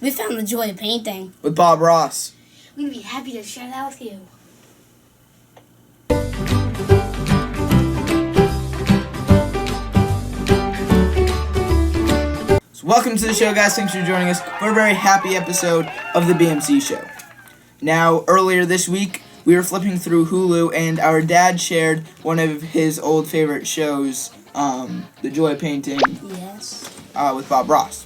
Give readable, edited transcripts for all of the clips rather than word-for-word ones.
We found the joy of painting. With Bob Ross. We'd be happy to share that with you. So welcome to the show, guys. Thanks for joining us for a very happy episode of the BMC Show. Now, earlier this week, we were flipping through Hulu, and our dad shared one of his old favorite shows, The Joy of Painting, Yes. With Bob Ross.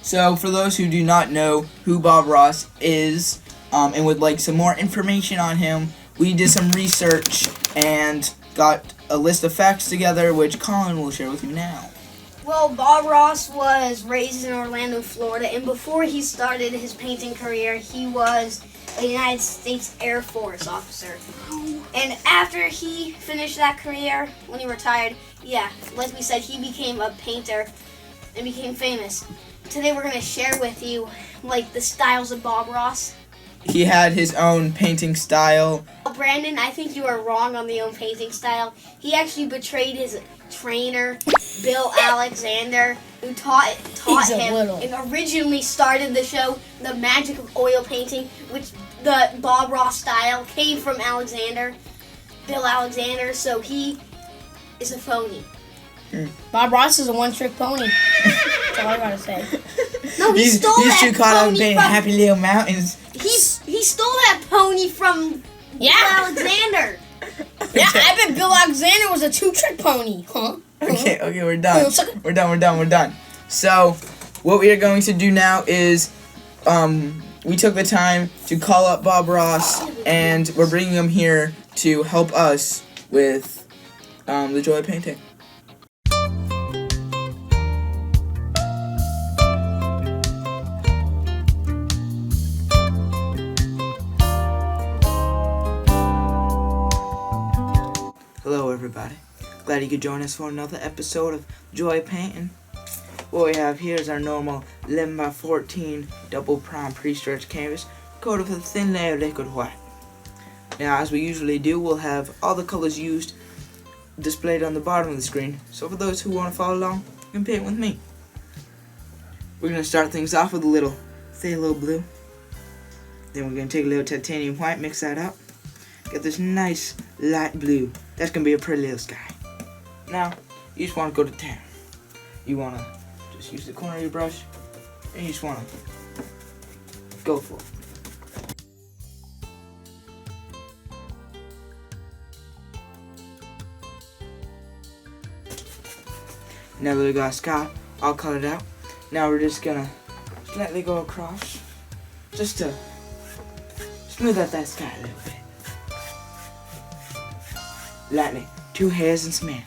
So, for those who do not know who Bob Ross is, and would like some more information on him, we did some research and got a list of facts together, which Collin will share with you now. Well, Bob Ross was raised in Orlando, Florida, and before he started his painting career, he was a United States Air Force officer. And after he finished that career, when he retired, like we said, he became a painter and became famous. Today we're going to share with you, the styles of Bob Ross. He had his own painting style. Brandon, I think you are wrong on the own painting style. He actually betrayed his trainer, Bill Alexander, who taught him and originally started the show, The Magic of Oil Painting, which the Bob Ross style came from Bill Alexander, so he is a phony. Bob Ross is a one-trick pony. That's all I gotta say. No, he's too caught up in painting Happy Little Mountains. He stole that pony from Bill Alexander. Yeah, I bet Bill Alexander was a two-trick pony. Huh? Okay, we're done. We're done. So, what we are going to do now is, we took the time to call up Bob Ross, and we're bringing him here to help us with, the joy of painting. Hello everybody, glad you could join us for another episode of Joy Painting. What we have here is our normal 11x14 double prime pre-stretched canvas coated with a thin layer of liquid white. Now, as we usually do, we'll have all the colors used displayed on the bottom of the screen, so for those who want to follow along, you can paint with me. We're going to start things off with a little phthalo blue. Then we're going to take a little titanium white, mix that up. Get this nice light blue. That's going to be a pretty little sky. Now, you just want to go to town. You want to just use the corner of your brush, and you just want to go for it. Now that we got sky all colored out, now we're just going to slightly go across, just to smooth out that sky a little bit. Lightly, 2 hairs and smell.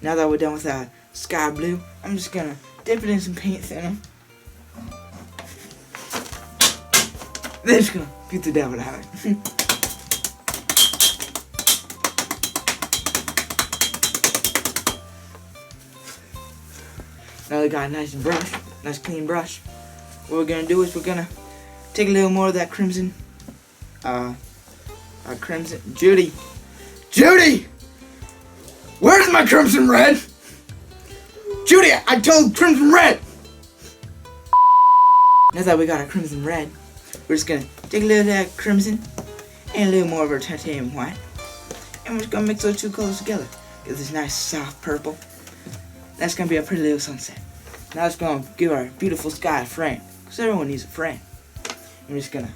Now that we're done with our sky blue, I'm just gonna dip it in some paint thinner. Then just gonna beat the devil out of it. Now we got a nice clean brush. What we're gonna do is we're gonna take a little more of that crimson, Judy! Where's my crimson red? Judy, I told crimson red! Now that we got our crimson red, we're just gonna take a little of that crimson and a little more of our titanium white. And we're just gonna mix those two colors together. Get this nice soft purple. That's gonna be a pretty little sunset. Now it's gonna give our beautiful sky a frame, because everyone needs a frame. I'm just gonna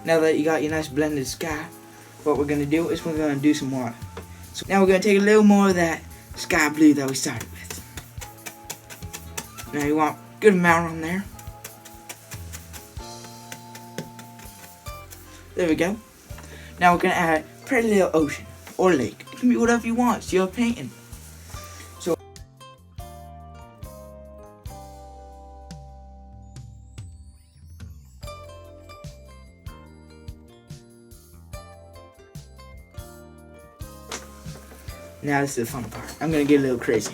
Now that you got your nice blended sky, what we're going to do is we're going to do some water. So now we're going to take a little more of that sky blue that we started with. Now you want a good amount on there. There we go. Now we're going to add a pretty little ocean or lake. It can be whatever you want. It's your painting. So now this is the fun part. I'm gonna get a little crazy.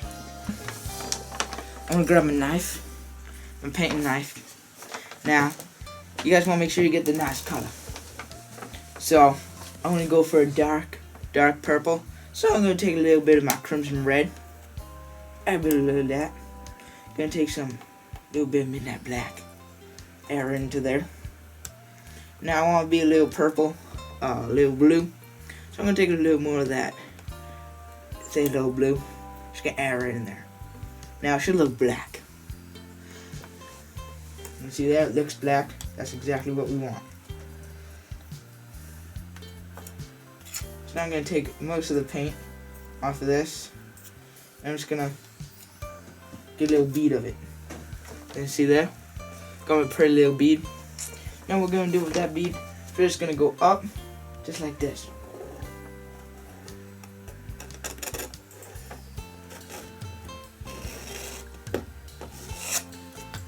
I'm gonna grab my knife, my painting knife. Now, you guys wanna make sure you get the nice color. So I'm gonna go for a dark purple. So I'm gonna take a little bit of my crimson red. Add a little of that. Gonna take some little bit of midnight black. Add it into there. Now I want to be a little purple, a little blue. So I'm gonna take a little more of that. Say a little blue. Just gonna add right in there. Now it should look black. You see that? It looks black. That's exactly what we want. So now I'm gonna take most of the paint off of this. I'm just gonna get a little bead of it. You see there? Got a pretty little bead. Now what we're gonna do with that bead, we're just gonna go up, just like this.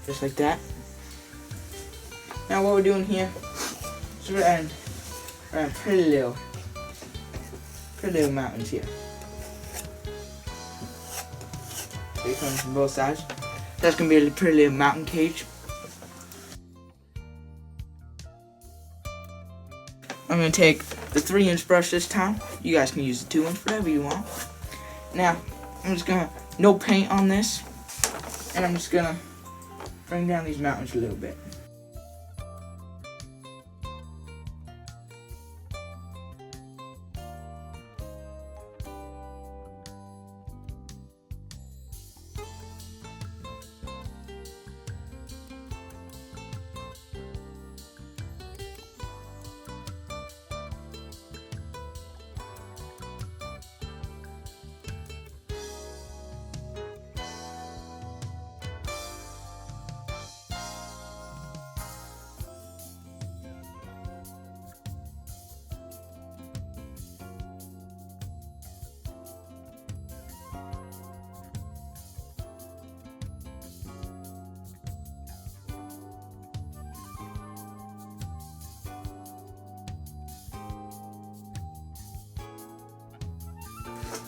Just like that. Now what we're doing here is we're adding pretty little mountains here. So it comes from both sides. That's gonna be a pretty little mountain cage. I'm gonna take the 3-inch brush this time. You guys can use the 2-inch, whatever you want. Now, I'm just gonna, no paint on this, and I'm just gonna bring down these mountains a little bit.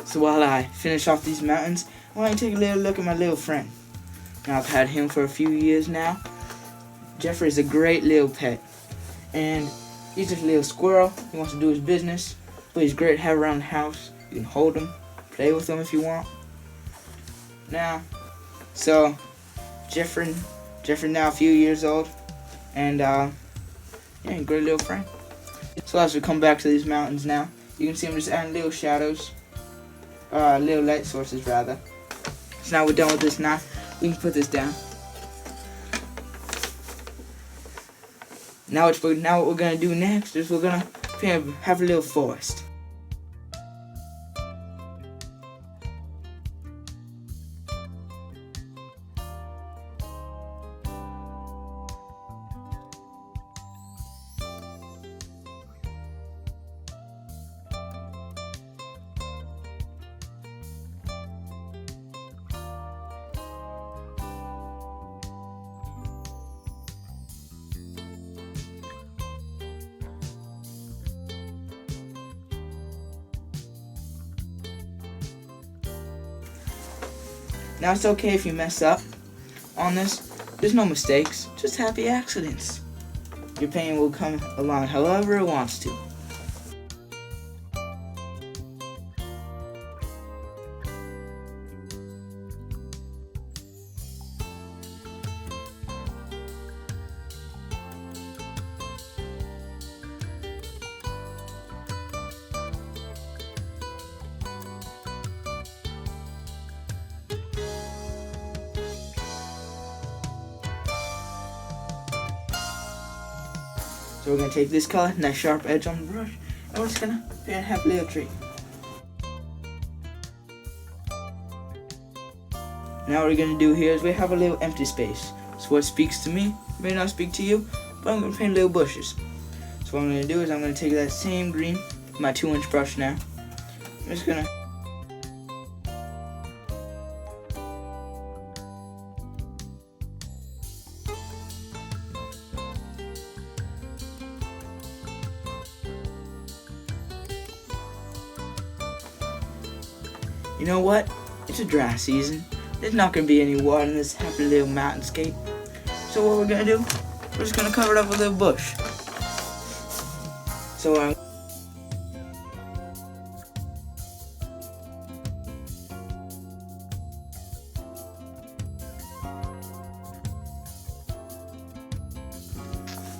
So while I finish off these mountains, I want to take a little look at my little friend. Now I've had him for a few years now. Jeffrey's a great little pet. And he's just a little squirrel. He wants to do his business. But he's great to have around the house. You can hold him, play with him if you want. Now, so Jeffrey now a few years old. And yeah, great little friend. So as we come back to these mountains now, you can see I'm just adding little shadows. Little light sources rather. So now we're done with this now. We can put this down. Now what we're gonna do next is we're gonna have a little forest. Now it's okay if you mess up on this. There's no mistakes, just happy accidents. Your pain will come along however it wants to. So we're going to take this color, nice sharp edge on the brush, and we're just going to have a little tree. Now what we're going to do here is we have a little empty space. So what speaks to me may not speak to you, but I'm going to paint little bushes. So what I'm going to do is I'm going to take that same green, my 2-inch brush now. I'm just going to You know what? It's a dry season. There's not going to be any water in this happy little mountainscape. So what we're going to do, we're just going to cover it up with a little bush. So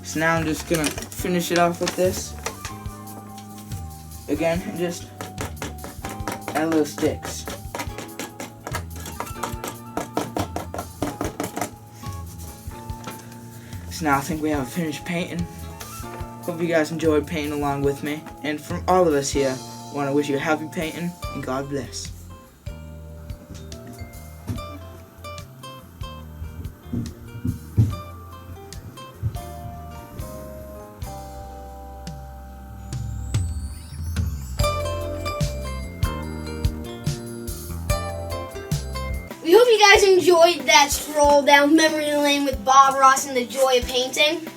so now I'm just gonna finish it off with this. Again, and just add little sticks. So now I think we have finished painting. Hope you guys enjoyed painting along with me. And from all of us here, I want to wish you a happy painting and God bless. We hope you guys enjoyed that stroll down memory lane with Bob Ross and the joy of painting.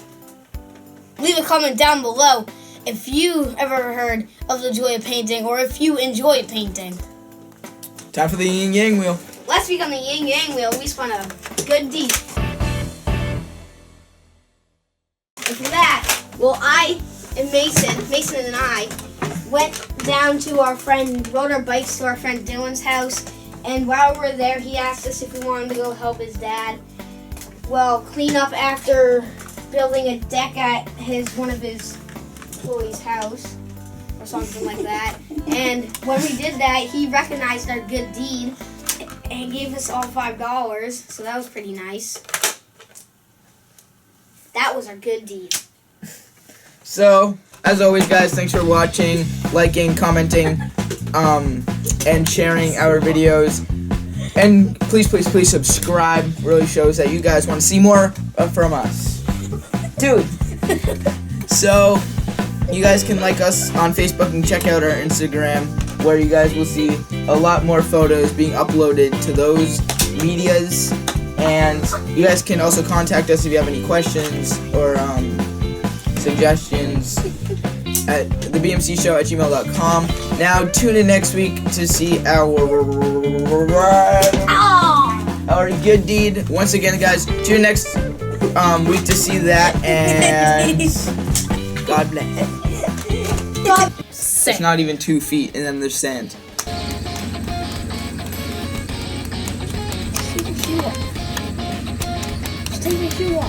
Leave a comment down below if you ever heard of the joy of painting or if you enjoy painting. Time for the yin yang wheel. Last week on the yin yang wheel, we spun a good deed. And for that, well, I and Mason and I went down to rode our bikes to our friend Dylan's house. And while we were there, he asked us if we wanted to go help his dad, clean up after building a deck at one of his employees' house or something like that. And when we did that, he recognized our good deed and gave us all $5. So that was pretty nice. That was our good deed. So, as always, guys, thanks for watching, liking, commenting, and sharing our videos. And please, please, please subscribe. Really shows that you guys want to see more from us. Dude. So, you guys can like us on Facebook and check out our Instagram, where you guys will see a lot more photos being uploaded to those medias. And you guys can also contact us if you have any questions or suggestions at TheBMCShow@gmail.com. Now tune in next week to see our good deed. Once again, guys, tune in next week to see that, and God bless. It's not even 2 feet, and then there's sand. Take your shoe off.